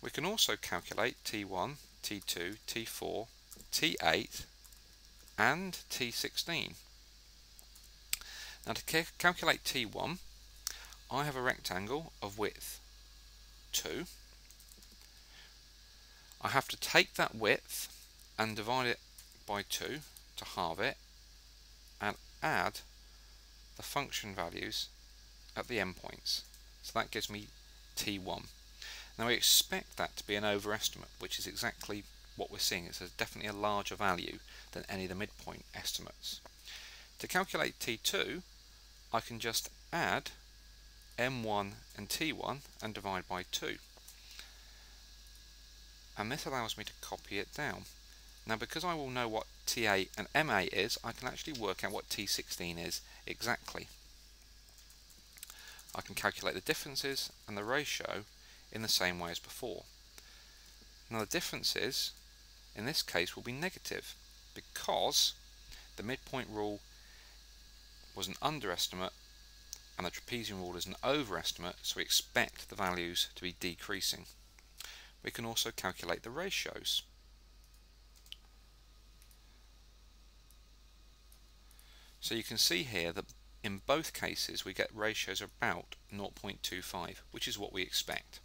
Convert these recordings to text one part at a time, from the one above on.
We can also calculate T1, T2, T4, T8 and T16. Now to calculate T1, I have a rectangle of width 2. I have to take that width and divide it by 2 to halve it and add the function values at the endpoints. So that gives me T1. Now we expect that to be an overestimate, which is exactly what we're seeing. It's definitely a larger value than any of the midpoint estimates. To calculate T2, I can just add M1 and T1 and divide by 2. And this allows me to copy it down. Now because I will know what T8 and M8 is, I can actually work out what T16 is exactly. I can calculate the differences and the ratio in the same way as before. Now the differences in this case will be negative because the midpoint rule was an underestimate and the trapezium rule is an overestimate, so we expect the values to be decreasing. We can also calculate the ratios. So you can see here that in both cases we get ratios of about 0.25, which is what we expect.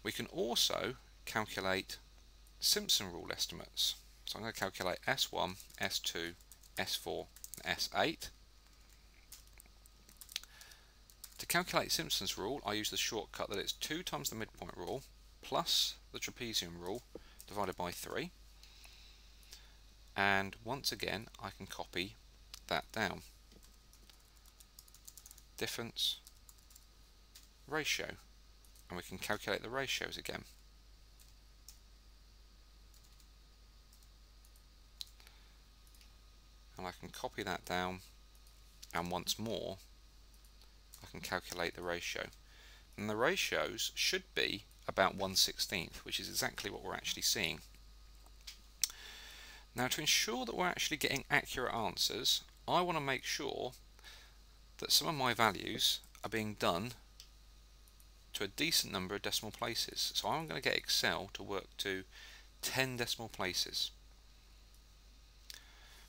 We can also calculate Simpson rule estimates. So I'm going to calculate S1, S2, S4 and S8. To calculate Simpson's rule, I use the shortcut that it's 2 times the midpoint rule plus the trapezium rule divided by 3. And once again I can copy that down. Difference, ratio, and we can calculate the ratios again. And I can copy that down, and once more I can calculate the ratio. And the ratios should be about 1/16, which is exactly what we're actually seeing. Now to ensure that we're actually getting accurate answers, I want to make sure that some of my values are being done to a decent number of decimal places. So I'm going to get Excel to work to 10 decimal places.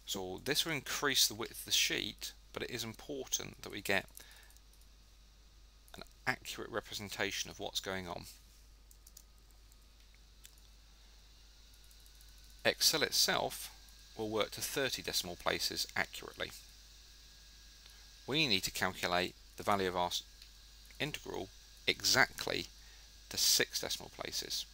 So this will increase the width of the sheet, but it is important that we get an accurate representation of what's going on. Excel itself will work to 30 decimal places accurately. We need to calculate the value of our integral exactly to 6 decimal places.